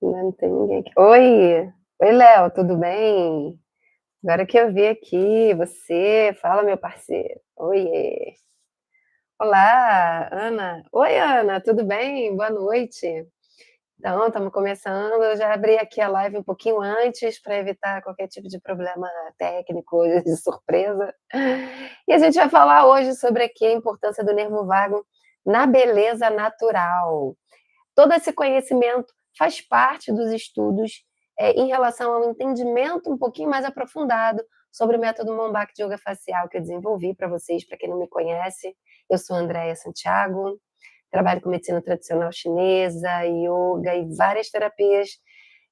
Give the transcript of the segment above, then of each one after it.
Não tem ninguém aqui. Oi! Oi, Léo, tudo bem? Agora que eu vi aqui você, fala, meu parceiro. Oiê! Olá, Ana. Oi, Ana, tudo bem? Boa noite. Então, estamos começando. Eu já abri aqui a live um pouquinho antes para evitar qualquer tipo de problema técnico, de surpresa. E a gente vai falar hoje sobre aqui a importância do nervo vago na beleza natural. Todo esse conhecimento faz parte dos estudos em relação ao entendimento um pouquinho mais aprofundado sobre o método Mombac de yoga facial que eu desenvolvi para vocês, para quem não me conhece. Eu sou Andréia Santiago, trabalho com medicina tradicional chinesa, yoga e várias terapias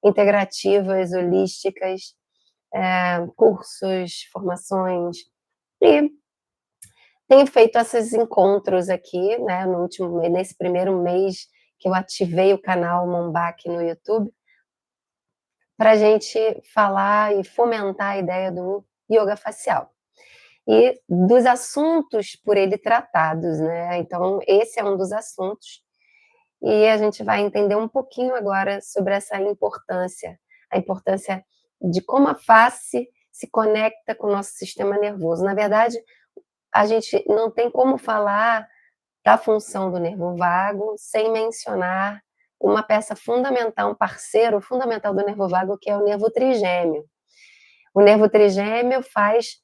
integrativas, holísticas, cursos, formações. E tenho feito esses encontros aqui, né, nesse primeiro mês que eu ativei o canal Mombac no YouTube, para a gente falar e fomentar a ideia do yoga facial. E dos assuntos por ele tratados, né? Então, esse é um dos assuntos. E a gente vai entender um pouquinho agora sobre essa importância, a importância de como a face se conecta com o nosso sistema nervoso. Na verdade, a gente não tem como falar da função do nervo vago sem mencionar uma peça fundamental, um parceiro fundamental do nervo vago, que é o nervo trigêmeo. O nervo trigêmeo faz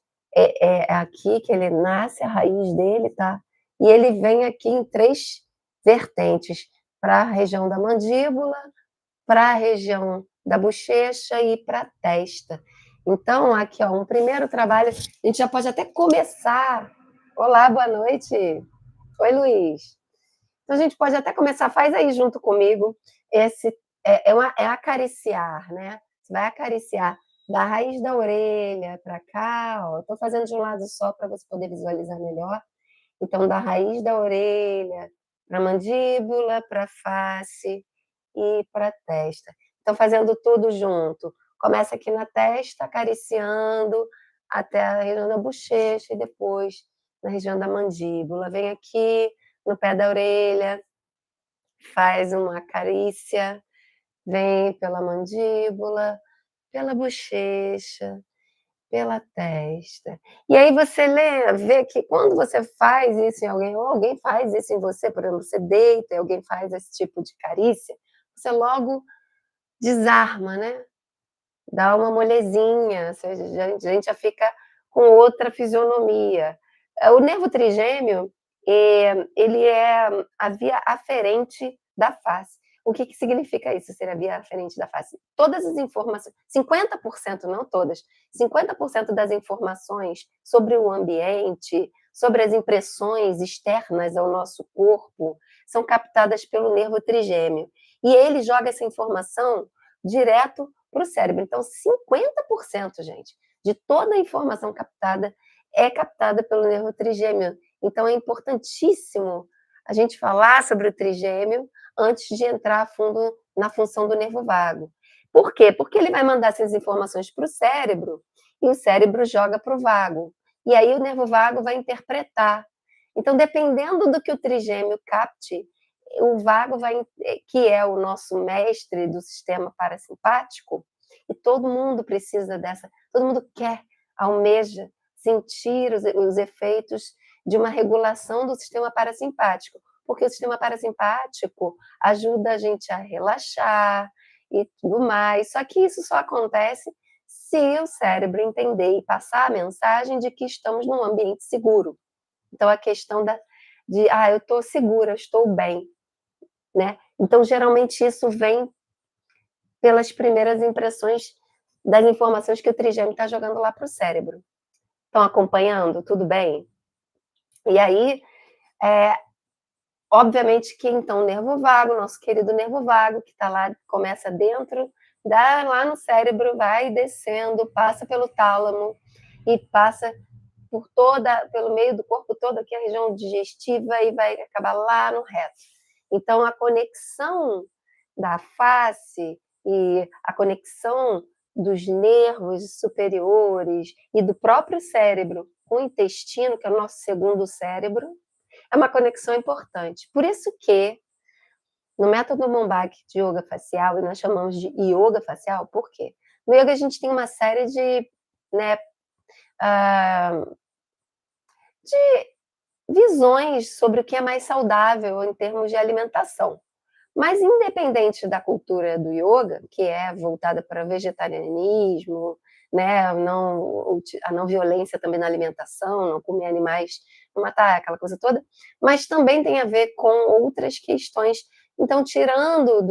aqui que ele nasce, a raiz dele, tá? E ele vem aqui em 3 vertentes, para a região da mandíbula, para a região da bochecha e para a testa. Então, aqui, ó, um primeiro trabalho, a gente já pode até começar. Olá, boa noite. Oi, Luiz. Então a gente pode até começar, faz aí junto comigo, esse é acariciar, né? Você vai acariciar da raiz da orelha para cá, ó. Estou fazendo de um lado só para você poder visualizar melhor. Então, da raiz da orelha para a mandíbula, para a face e para a testa. Então, fazendo tudo junto. Começa aqui na testa, acariciando até a região da bochecha e depois na região da mandíbula. Vem aqui no pé da orelha, faz uma carícia, vem pela mandíbula, pela bochecha, pela testa. E aí você vê que quando você faz isso em alguém, ou alguém faz isso em você, por exemplo, você deita e alguém faz esse tipo de carícia, você logo desarma, né? Dá uma molezinha, a gente já fica com outra fisionomia. O nervo trigêmeo, ele é a via aferente da face. O que significa isso, ser a via aferente da face? Todas as informações, 50%, não todas, 50% das informações sobre o ambiente, sobre as impressões externas ao nosso corpo, são captadas pelo nervo trigêmeo. E ele joga essa informação direto para o cérebro. Então, 50%, gente, de toda a informação captada é captada pelo nervo trigêmeo. Então, é importantíssimo a gente falar sobre o trigêmeo antes de entrar a fundo na função do nervo vago. Por quê? Porque ele vai mandar essas informações para o cérebro e o cérebro joga para o vago. E aí o nervo vago vai interpretar. Então, dependendo do que o trigêmeo capte, o vago vai, que é o nosso mestre do sistema parasimpático, e todo mundo precisa dessa, todo mundo quer, almeja sentir os efeitos de uma regulação do sistema parasimpático, porque o sistema parasimpático ajuda a gente a relaxar e tudo mais, só que isso só acontece se o cérebro entender e passar a mensagem de que estamos num ambiente seguro. Então, a questão eu estou segura, eu estou bem, né? Então, geralmente, isso vem pelas primeiras impressões das informações que o trigêmeo está jogando lá para o cérebro. Estão acompanhando? Tudo bem? E aí, obviamente que, então, o nervo vago, nosso querido nervo vago, que está lá, começa dentro, lá no cérebro, vai descendo, passa pelo tálamo e passa pelo meio do corpo todo, aqui a região digestiva, e vai acabar lá no reto. Então, a conexão da face e a conexão dos nervos superiores e do próprio cérebro com o intestino, que é o nosso segundo cérebro, é uma conexão importante. Por isso que No método Monbach de yoga facial, e nós chamamos de yoga facial, por quê? No yoga a gente tem uma série de, né, ah, de visões sobre o que é mais saudável em termos de alimentação. Mas independente da cultura do yoga, que é voltada para vegetarianismo, né, a não violência também na alimentação, não comer animais, não matar, aquela coisa toda, mas também tem a ver com outras questões. Então, tirando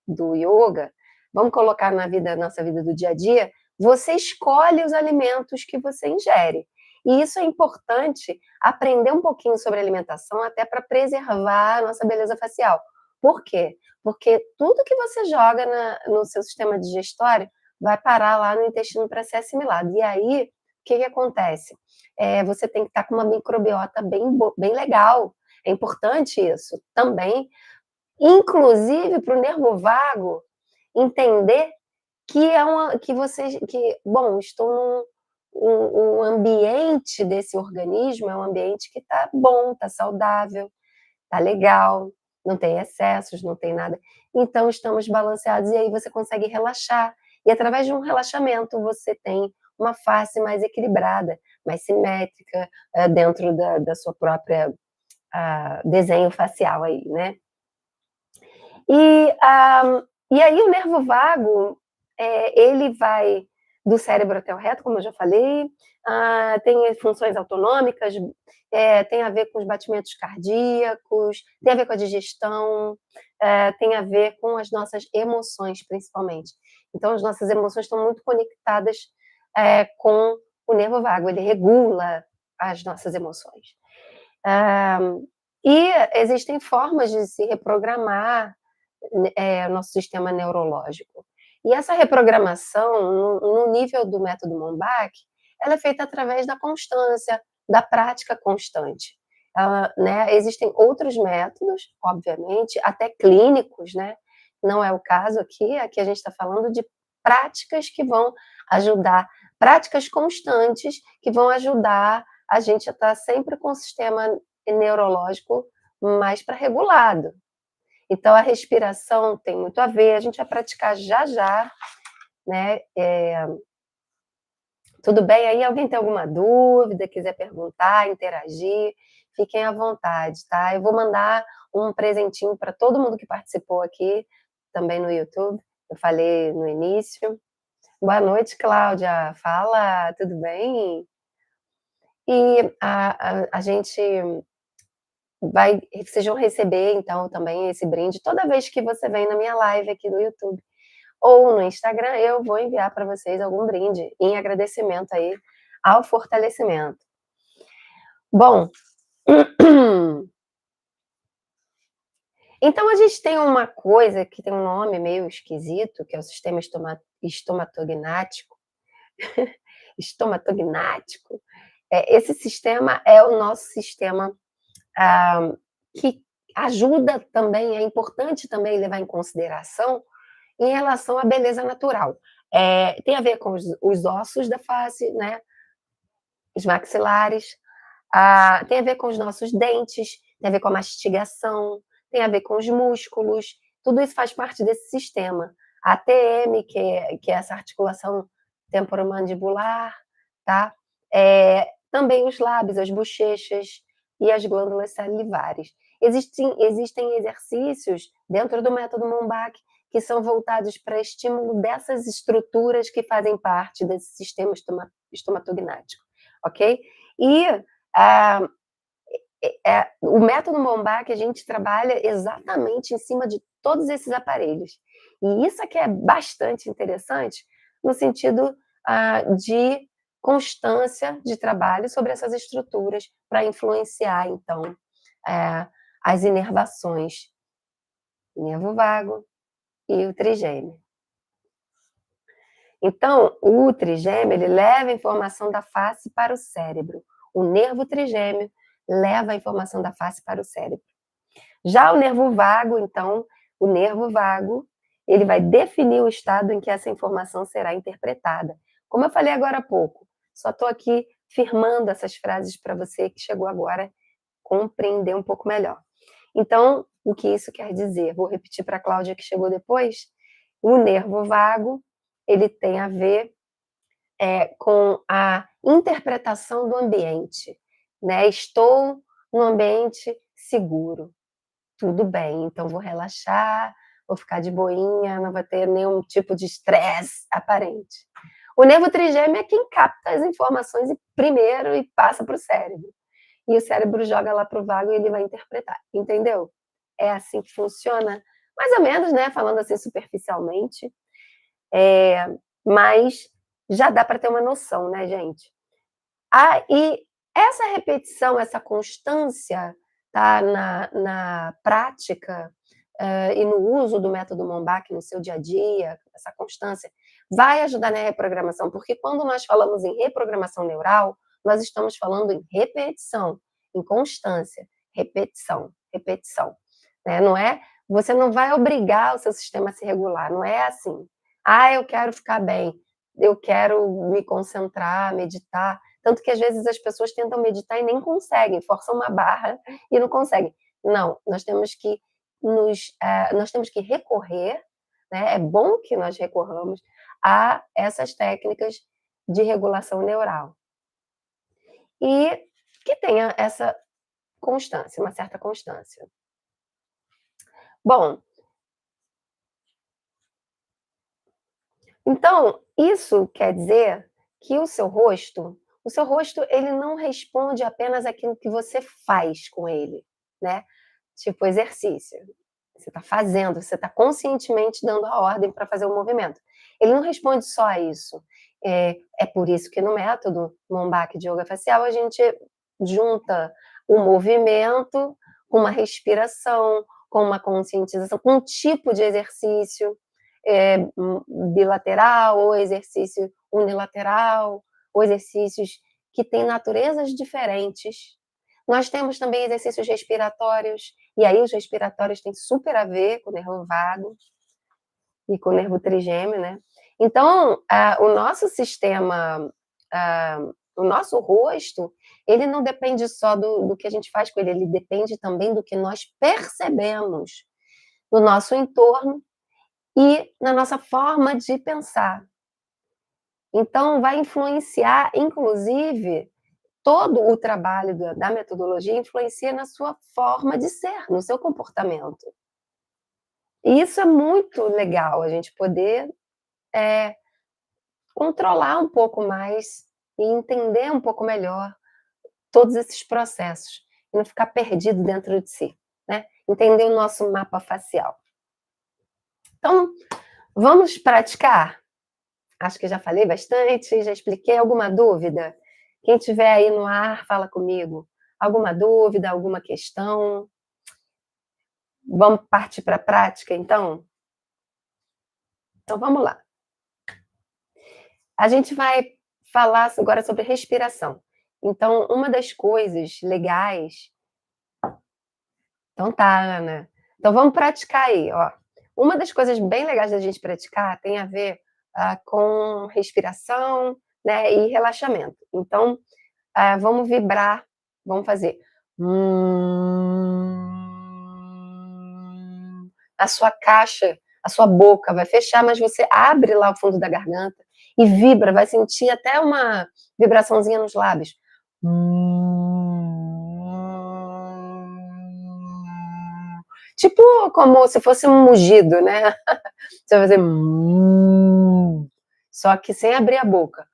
do yoga, vamos colocar na nossa vida do dia a dia, você escolhe os alimentos que você ingere. E isso é importante aprender um pouquinho sobre alimentação, até para preservar a nossa beleza facial. Por quê? Porque tudo que você joga no seu sistema digestório vai parar lá no intestino para ser assimilado. E aí, o que acontece? Você tem que estar com uma microbiota bem legal. É importante isso também, inclusive para o nervo vago entender bom, estou um ambiente desse organismo, é um ambiente que está bom, está saudável, tá legal, não tem excessos, não tem nada. Então estamos balanceados e aí você consegue relaxar. E através de um relaxamento você tem uma face mais equilibrada, mais simétrica, dentro da sua própria desenho facial aí, né? E aí o nervo vago, ele vai do cérebro até o reto, como eu já falei, tem funções autonômicas, tem a ver com os batimentos cardíacos, tem a ver com a digestão, tem a ver com as nossas emoções, principalmente. Então, as nossas emoções estão muito conectadas com o nervo vago, ele regula as nossas emoções. E existem formas de se reprogramar o nosso sistema neurológico. E essa reprogramação, no nível do método Monbach, ela é feita através da constância, da prática constante. Né, existem outros métodos, obviamente, até clínicos, né? Não é o caso aqui a gente está falando de práticas que vão ajudar, práticas constantes que vão ajudar a gente a estar sempre com o sistema neurológico mais para regulado. Então, a respiração tem muito a ver, a gente vai praticar já já, né? Tudo bem? Aí alguém tem alguma dúvida, quiser perguntar, interagir, fiquem à vontade, tá? Eu vou mandar um presentinho para todo mundo que participou aqui, também no YouTube, eu falei no início. Boa noite, Cláudia. Fala, tudo bem? E a gente vocês vão receber, então, também esse brinde toda vez que você vem na minha live aqui no YouTube ou no Instagram, eu vou enviar para vocês algum brinde em agradecimento aí ao fortalecimento. Bom, então a gente tem uma coisa que tem um nome meio esquisito, que é o sistema estomatognático. Estomatognático. Esse sistema é o nosso sistema que ajuda também, é importante também levar em consideração em relação à beleza natural. Tem a ver com os ossos da face, né? Os maxilares, tem a ver com os nossos dentes, tem a ver com a mastigação, tem a ver com os músculos, tudo isso faz parte desse sistema. A TM, que é essa articulação temporomandibular, tá? Também os lábios, as bochechas e as glândulas salivares. Existem exercícios dentro do método Monbach que são voltados para estímulo dessas estruturas que fazem parte desse sistema estomatognático, ok? E o método Monbach, a gente trabalha exatamente em cima de todos esses aparelhos. E isso aqui é bastante interessante no sentido de constância de trabalho sobre essas estruturas para influenciar, então, as inervações, nervo vago e o trigêmeo. Então, o trigêmeo, ele leva a informação da face para o cérebro. O nervo trigêmeo leva a informação da face para o cérebro. Já o nervo vago, então, o nervo vago, ele vai definir o estado em que essa informação será interpretada. Como eu falei agora há pouco, só estou aqui firmando essas frases para você que chegou agora compreender um pouco melhor. Então, O que isso quer dizer? Vou repetir para a Cláudia que chegou depois. O nervo vago, ele tem a ver com a interpretação do ambiente, né? Estou num ambiente seguro, tudo bem, então vou relaxar, vou ficar de boinha, não vai ter nenhum tipo de estresse aparente. O nervo trigêmeo é quem capta as informações primeiro e passa para o cérebro. E o cérebro joga lá para o vago e ele vai interpretar, entendeu? É assim que funciona, mais ou menos, né? Falando assim superficialmente, mas já dá para ter uma noção, né, gente? E essa repetição, essa constância, tá, na prática e no uso do método Monbach no seu dia a dia, essa constância, vai ajudar na reprogramação, porque quando nós falamos em reprogramação neural, nós estamos falando em repetição, em constância, repetição, repetição. Né? Não é, você não vai obrigar o seu sistema a se regular, não é assim. Eu quero ficar bem, eu quero me concentrar, meditar. Tanto que às vezes as pessoas tentam meditar e nem conseguem, forçam uma barra e não conseguem. Não, nós temos que recorrer, né? É bom que nós recorramos a essas técnicas de regulação neural. E que tenha essa constância, uma certa constância. Bom, então, isso quer dizer que o seu rosto ele não responde apenas aquilo que você faz com ele, né? Tipo exercício. Você está fazendo, você está conscientemente dando a ordem para fazer o movimento. Ele não responde só a isso. É por isso que no método Monbach de yoga facial a gente junta o movimento com uma respiração, com uma conscientização, com um tipo de exercício bilateral ou exercício unilateral, ou exercícios que têm naturezas diferentes. Nós temos também exercícios respiratórios, e aí os respiratórios têm super a ver com o nervo vago e com o nervo trigêmeo, né? Então, o nosso sistema, o nosso rosto, ele não depende só do que a gente faz com ele depende também do que nós percebemos no nosso entorno e na nossa forma de pensar. Então, vai influenciar, inclusive, todo o trabalho da metodologia influencia na sua forma de ser, no seu comportamento. E isso é muito legal, a gente poder controlar um pouco mais e entender um pouco melhor todos esses processos e não ficar perdido dentro de si, né? Entender o nosso mapa facial. Então, vamos praticar? Acho que já falei bastante, já expliquei. Alguma dúvida? Quem tiver aí no ar, fala comigo. Alguma dúvida, alguma questão? Vamos partir para a prática, então? Então, vamos lá. A gente vai falar agora sobre respiração. Então, uma das coisas legais... Então tá, Ana. Então, vamos praticar aí, ó. Uma das coisas bem legais da gente praticar tem a ver com respiração, né, e relaxamento. Então, vamos vibrar, vamos fazer. A sua caixa, a sua boca vai fechar, mas você abre lá o fundo da garganta e vibra, vai sentir até uma vibraçãozinha nos lábios. Tipo como se fosse um mugido, né? Você vai fazer só que sem abrir a boca.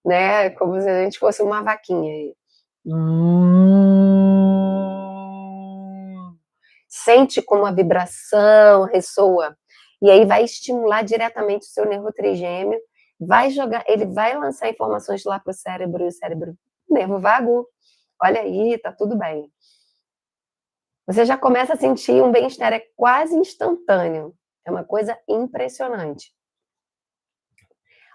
Né? Como se a gente fosse uma vaquinha aí. Sente como a vibração ressoa. E aí vai estimular diretamente o seu nervo trigêmeo, ele vai lançar informações lá para o cérebro, e o cérebro, nervo vago, olha aí, tá tudo bem. Você já começa a sentir um bem-estar, é quase instantâneo. É uma coisa impressionante.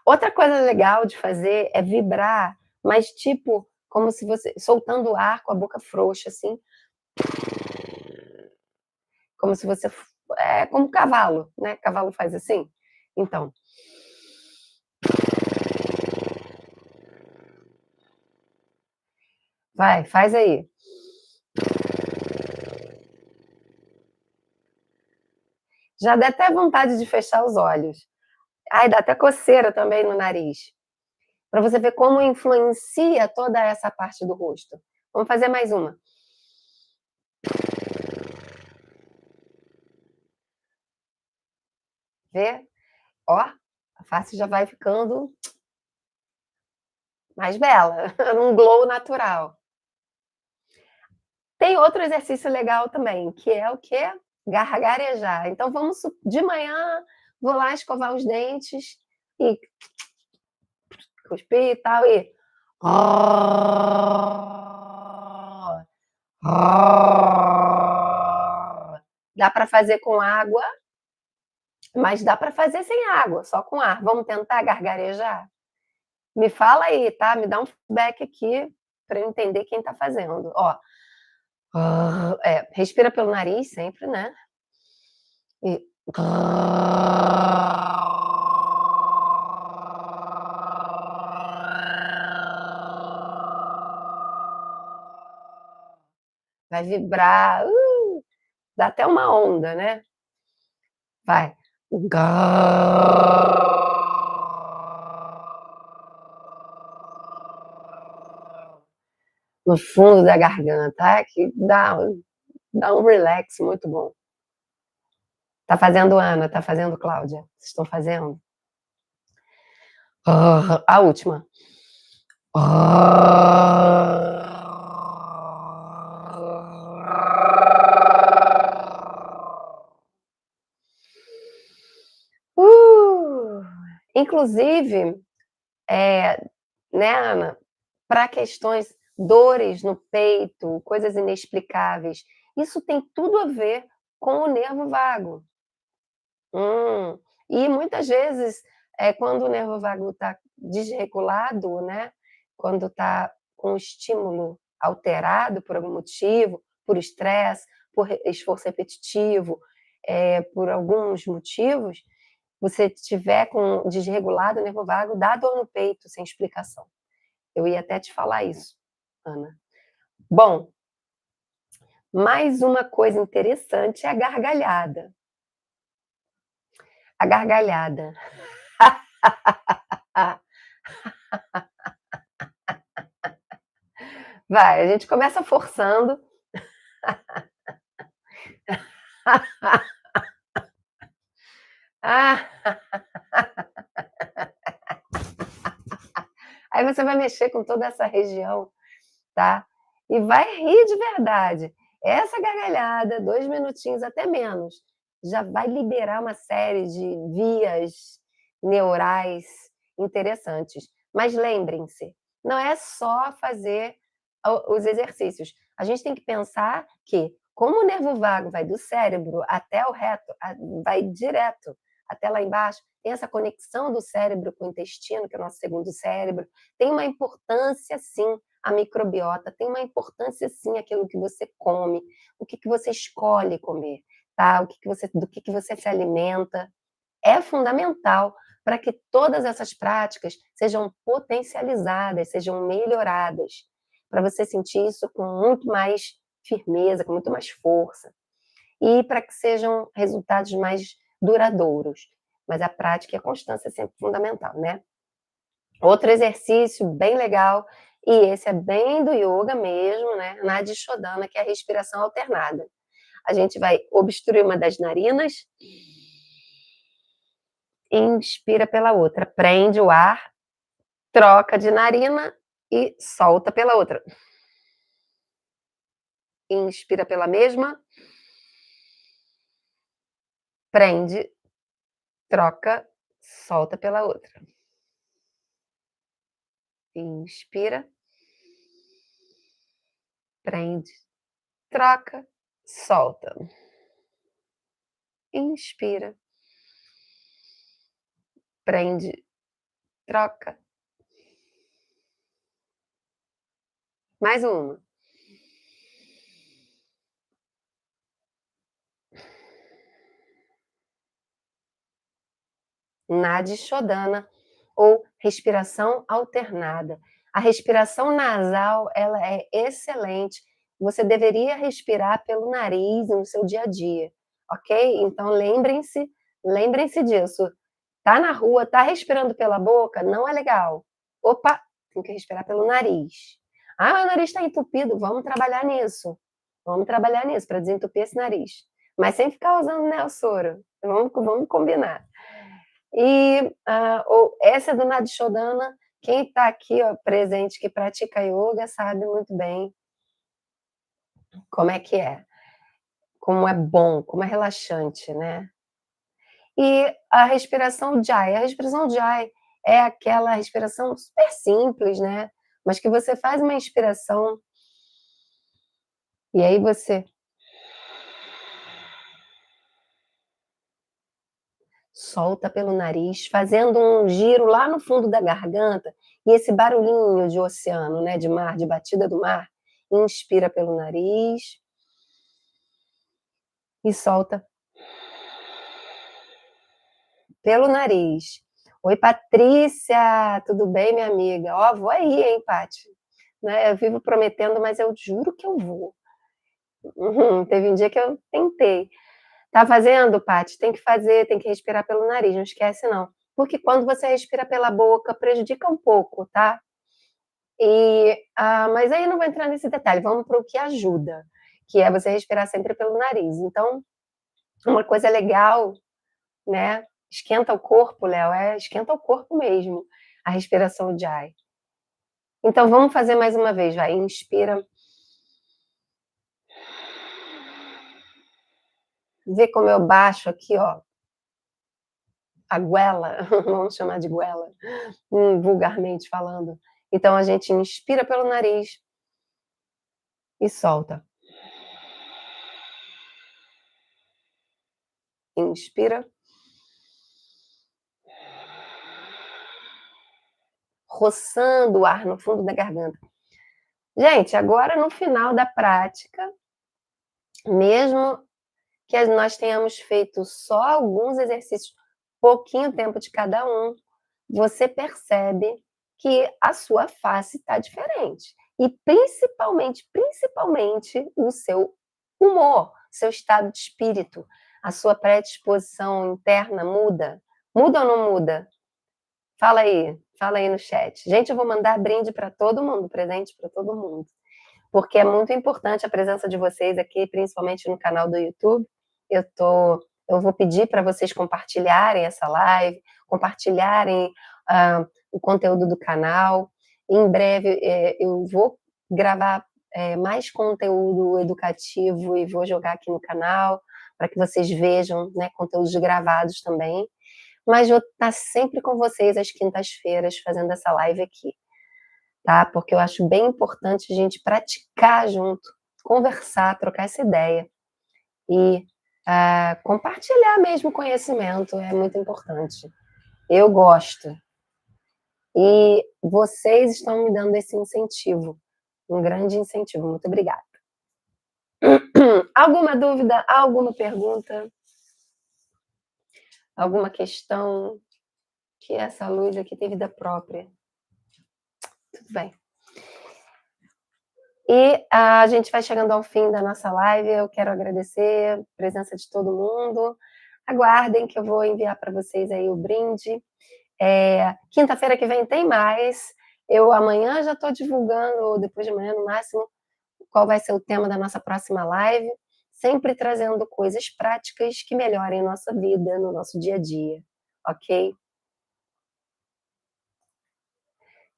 Outra coisa legal de fazer é vibrar, mas tipo, como se você soltando o ar com a boca frouxa, assim. Como se você... como cavalo, né? Cavalo faz assim. Então. Vai, faz aí. Já dá até vontade de fechar os olhos. Ai, dá até coceira também no nariz. Para você ver como influencia toda essa parte do rosto. Vamos fazer mais uma. Vê? Ó, a face já vai ficando mais bela, um glow natural. Tem outro exercício legal também, que é o quê? Gargarejar. Então vamos de manhã, vou lá escovar os dentes e cuspir e tal e dá para fazer com água, mas dá para fazer sem água, só com ar. Vamos tentar gargarejar? Me fala aí, tá? Me dá um feedback aqui para eu entender quem está fazendo. Ó, respira pelo nariz sempre, né? E vai vibrar, dá até uma onda, né? Vai. No fundo da garganta, tá? Que dá um relax muito bom. Tá fazendo Ana, tá fazendo Cláudia? Vocês estão fazendo? A última. Uh! Inclusive, né, Ana, para questões, dores no peito, coisas inexplicáveis, isso tem tudo a ver com o nervo vago. E muitas vezes, quando o nervo vago está desregulado, né, quando está com o estímulo alterado por algum motivo, por estresse, por esforço repetitivo, por alguns motivos, você tiver com desregulado o nervo vago, dá dor no peito sem explicação. Eu ia até te falar isso, Ana. Bom, mais uma coisa interessante é a gargalhada. A gargalhada. Vai, a gente começa forçando. Aí você vai mexer com toda essa região, tá? E vai rir de verdade. Essa gargalhada, 2 minutinhos, até menos, já vai liberar uma série de vias neurais interessantes. Mas lembrem-se, não é só fazer os exercícios. A gente tem que pensar que, como o nervo vago vai do cérebro até o reto, vai direto até lá embaixo, tem essa conexão do cérebro com o intestino, que é o nosso segundo cérebro, tem uma importância, sim, a microbiota, tem uma importância, sim, aquilo que você come, o que você escolhe comer, tá? Do que você se alimenta. É fundamental para que todas essas práticas sejam potencializadas, sejam melhoradas, para você sentir isso com muito mais firmeza, com muito mais força, e para que sejam resultados mais duradouros. Mas a prática e a constância é sempre fundamental, né? Outro exercício bem legal, e esse é bem do yoga mesmo, né? Na Adhishodana, que é a respiração alternada. A gente vai obstruir uma das narinas, inspira pela outra, prende o ar, troca de narina e solta pela outra. Inspira pela mesma, prende, troca, solta pela outra. Inspira, prende, troca, solta. Inspira, prende, troca. Mais uma. Nadi Shodhana ou respiração alternada. A respiração nasal, ela é excelente. Você deveria respirar pelo nariz no seu dia a dia, ok? Então lembrem-se disso. Tá na rua, tá respirando pela boca, não é legal. Opa, tem que respirar pelo nariz. Ah, meu nariz está entupido, vamos trabalhar nisso. Vamos trabalhar nisso para desentupir esse nariz. Mas sem ficar usando Neosoro. Vamos combinar. E essa é do Nadishodana. Quem está aqui ó, presente que pratica yoga sabe muito bem como é que é. Como é bom, como é relaxante, né? E a respiração Jai. A respiração Jai é aquela respiração super simples, né? Mas que você faz uma inspiração e aí você solta pelo nariz, fazendo um giro lá no fundo da garganta e esse barulhinho de oceano, né, de mar, de batida do mar. Inspira pelo nariz e solta pelo nariz. Oi, Patrícia, tudo bem, minha amiga? Ó, vou aí, hein, Pati? Né, eu vivo prometendo, mas eu juro que eu vou. Teve um dia que eu tentei. Tá fazendo, Paty? Tem que fazer, tem que respirar pelo nariz, não esquece não. Porque quando você respira pela boca, prejudica um pouco, tá? Mas aí não vou entrar nesse detalhe, vamos para o que ajuda, que é você respirar sempre pelo nariz. Então, uma coisa legal, né? Esquenta o corpo, Léo, esquenta o corpo mesmo, a respiração Jai. Então, vamos fazer mais uma vez, vai. Inspira. Vê como eu baixo aqui, ó, a goela, vamos chamar de goela, vulgarmente falando. Então a gente inspira pelo nariz e solta. Inspira. Roçando o ar no fundo da garganta. Gente, agora no final da prática, mesmo que nós tenhamos feito só alguns exercícios, pouquinho tempo de cada um, você percebe que a sua face está diferente. E principalmente o seu humor, seu estado de espírito, a sua predisposição interna muda. Muda ou não muda? Fala aí no chat. Gente, eu vou mandar brinde para todo mundo, presente para todo mundo, porque é muito importante a presença de vocês aqui, principalmente no canal do YouTube. Eu vou pedir para vocês compartilharem essa live, compartilharem o conteúdo do canal. Em breve eu vou gravar mais conteúdo educativo e vou jogar aqui no canal para que vocês vejam, né, conteúdos gravados também. Mas vou estar sempre com vocês às quintas-feiras fazendo essa live aqui, tá? Porque eu acho bem importante a gente praticar junto, conversar, trocar essa ideia e compartilhar mesmo conhecimento, é muito importante. Eu gosto. E vocês estão me dando esse incentivo, um grande incentivo. Muito obrigada. Alguma dúvida? Alguma pergunta? Alguma questão? Que essa luz aqui tem vida própria. Tudo bem. E a gente vai chegando ao fim da nossa live. Eu quero agradecer a presença de todo mundo. Aguardem que eu vou enviar para vocês aí o brinde. Quinta-feira que vem tem mais. Eu amanhã já estou divulgando, ou depois de amanhã no máximo, qual vai ser o tema da nossa próxima live. Sempre trazendo coisas práticas que melhorem a nossa vida, no nosso dia a dia. Ok?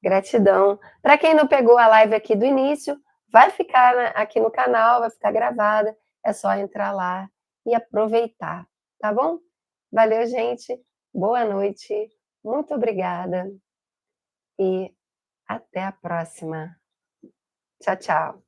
Gratidão. Para quem não pegou a live aqui do início, vai ficar aqui no canal, vai ficar gravada. É só entrar lá e aproveitar, tá bom? Valeu, gente. Boa noite. Muito obrigada. E até a próxima. Tchau, tchau.